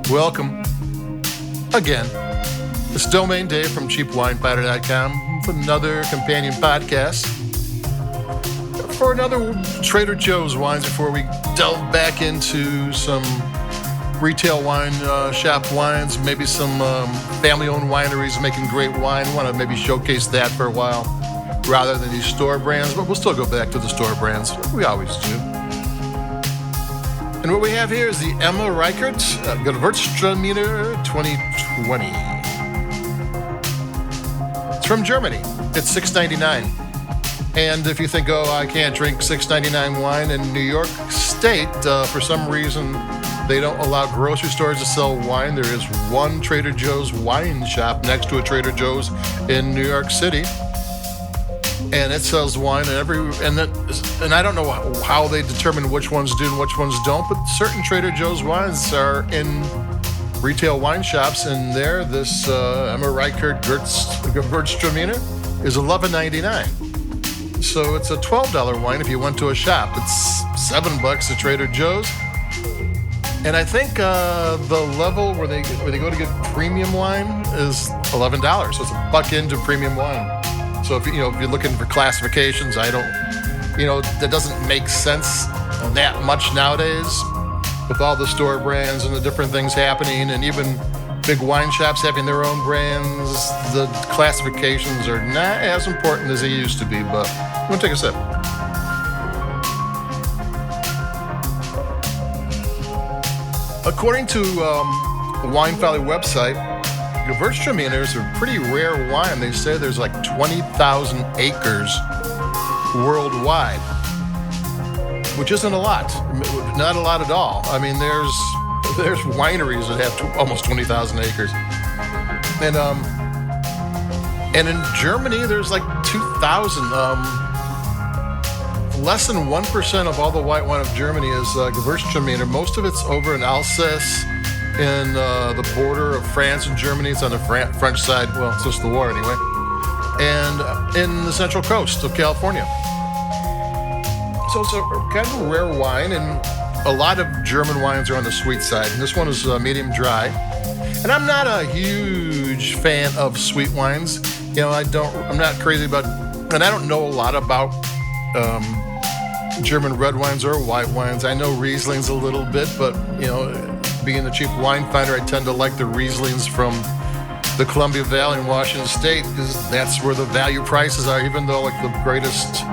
Welcome again. It's Domain Dave from CheapWineFighter.com with another companion podcast for another Trader Joe's wines before we delve back into some retail wine shop wines, maybe some family-owned wineries making great wine. I want to maybe showcase that for a while rather than these store brands, but we'll still go back to the store brands. We always do. And what we have here is the Reichart Gewürztraminer 2020. It's from Germany. It's $6.99. And if you think, I can't drink $6.99 wine in New York State, for some reason they don't allow grocery stores to sell wine. There is one Trader Joe's wine shop next to a Trader Joe's in New York City. And it sells wine and I don't know how they determine which ones do and which ones don't, but certain Trader Joe's wines are in retail wine shops, and there this Reichart Gewürztraminer is $11.99. So it's a $12 wine if you went to a shop. It's $7 at Trader Joe's. And I think the level where they go to get premium wine is $11. So it's $1 into premium wine. So if you're looking for classifications, that doesn't make sense that much nowadays with all the store brands and the different things happening, and even big wine shops having their own brands. The classifications are not as important as they used to be, but I'm going to take a sip. According to the Wine Valley website, Gewürztraminer is a pretty rare wine. They say there's like 20,000 acres worldwide, which isn't a lot. Not a lot at all. I mean, there's wineries that have almost 20,000 acres. And in Germany, there's like 2,000. Less than 1% of all the white wine of Germany is Gewürztraminer. Most of it's over in Alsace, in the border of France and Germany. It's on the French side, well, since the war anyway, and in the central coast of California. So it's a kind of a rare wine, and a lot of German wines are on the sweet side, and this one is medium dry. And I'm not a huge fan of sweet wines. I'm not crazy about, and I don't know a lot about German red wines or white wines. I know Riesling's a little bit, but being a cheap wine finder, I tend to like the Rieslings from the Columbia Valley in Washington State, because that's where the value prices are, even though like the greatest,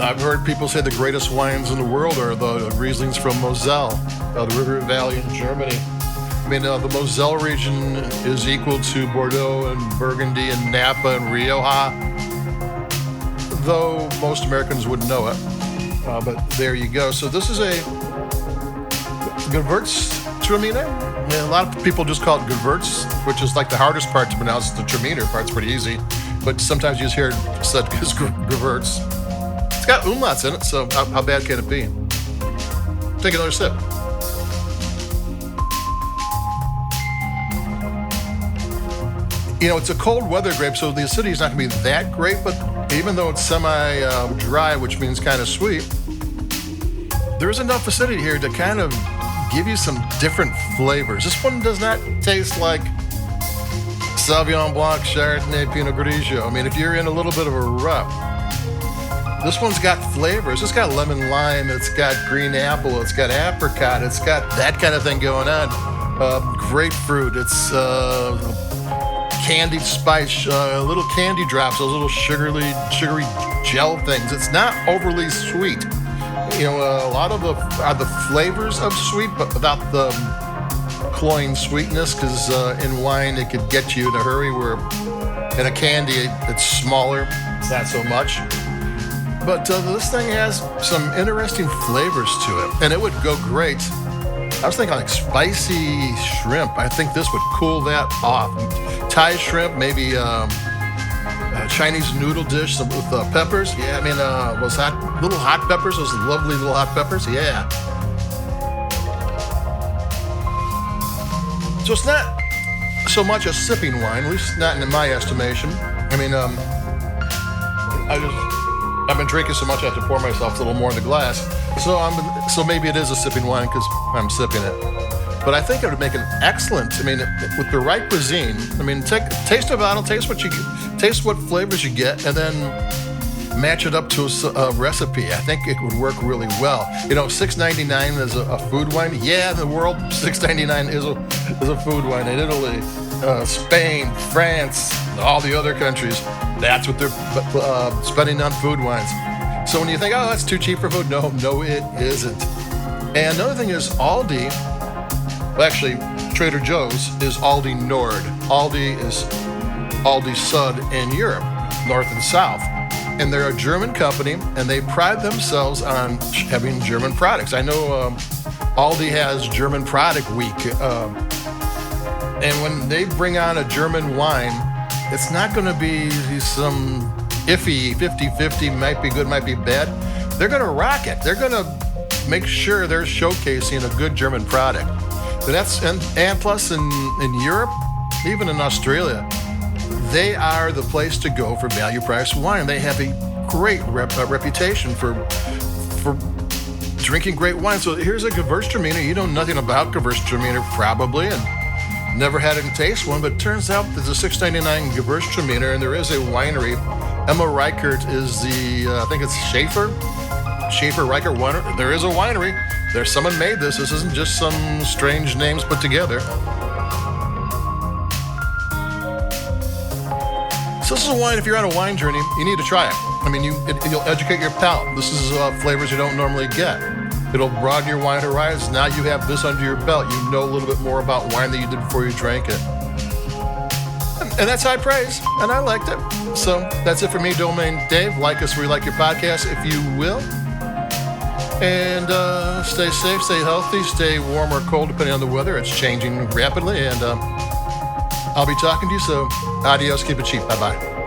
I've heard people say the greatest wines in the world are the Rieslings from Moselle, the River Valley in Germany. I mean, the Moselle region is equal to Bordeaux and Burgundy and Napa and Rioja, though most Americans wouldn't know it. But there you go. So this is a Gewürztraminer. I mean, a lot of people just call it Gewürz, which is like the hardest part to pronounce. The Traminer part's pretty easy, but sometimes you just hear it said as Gewürz. It's got umlauts in it, so how bad can it be? Take another sip. It's a cold weather grape, so the acidity is not going to be that great, but even though it's semi-dry, which means kind of sweet, there is enough acidity here to kind of give you some different flavors. This one does not taste like Sauvignon Blanc, Chardonnay, Pinot Grigio. I mean, if you're in a little bit of a rut, this one's got flavors. It's got lemon lime, it's got green apple, it's got apricot, it's got that kind of thing going on. Grapefruit, it's candied spice, little candy drops, those little sugary gel things. It's not overly sweet. A lot of the flavors of sweet, but without the cloying sweetness, because in wine it could get you in a hurry, where in a candy it's smaller, not so much. But this thing has some interesting flavors to it, and it would go great. I was thinking like spicy shrimp. I think this would cool that off. Thai shrimp, maybe a Chinese noodle dish with peppers. Yeah, I mean, those little hot peppers, those lovely little hot peppers. Yeah. So it's not so much a sipping wine, at least not in my estimation. I mean, I've been drinking so much I have to pour myself a little more in the glass. So So maybe it is a sipping wine because I'm sipping it. But I think it would make an excellent, with the right cuisine, taste the bottle, taste what flavors you get, and then match it up to a recipe. I think it would work really well. $6.99 is a food wine. Yeah, in the world, $6.99 is a food wine. In Italy, Spain, France, all the other countries, that's what they're spending on food wines. So when you think, oh, that's too cheap for food, no, it isn't. And another thing is Aldi. Well, actually, Trader Joe's is Aldi Nord. Aldi is Aldi Sud in Europe, North and South. And they're a German company, and they pride themselves on having German products. I know Aldi has German Product Week. And when they bring on a German wine, it's not going to be some iffy 50-50, might be good, might be bad. They're going to rock it. They're going to make sure they're showcasing a good German product. And plus in Europe, even in Australia, they are the place to go for value-priced wine. They have a great reputation for drinking great wine. So here's a Gewürztraminer. You know nothing about Gewürztraminer probably, and never had it taste one, but it turns out there's a $6.99 Gewürztraminer, and there is a winery. Emma Reichart is I think it's Schaefer Reichart winery. There is a winery. There's someone made this. This isn't just some strange names put together. So this is a wine, if you're on a wine journey, you need to try it. You'll educate your palate. This is flavors you don't normally get. It'll broaden your wine horizons. Now you have this under your belt. You know a little bit more about wine than you did before you drank it. And that's high praise, and I liked it. So that's it for me, Domain Dave. Like us where you like your podcast, if you will. And stay safe, stay healthy, stay warm or cold, depending on the weather. It's changing rapidly, and I'll be talking to you, so adios, keep it cheap. Bye-bye.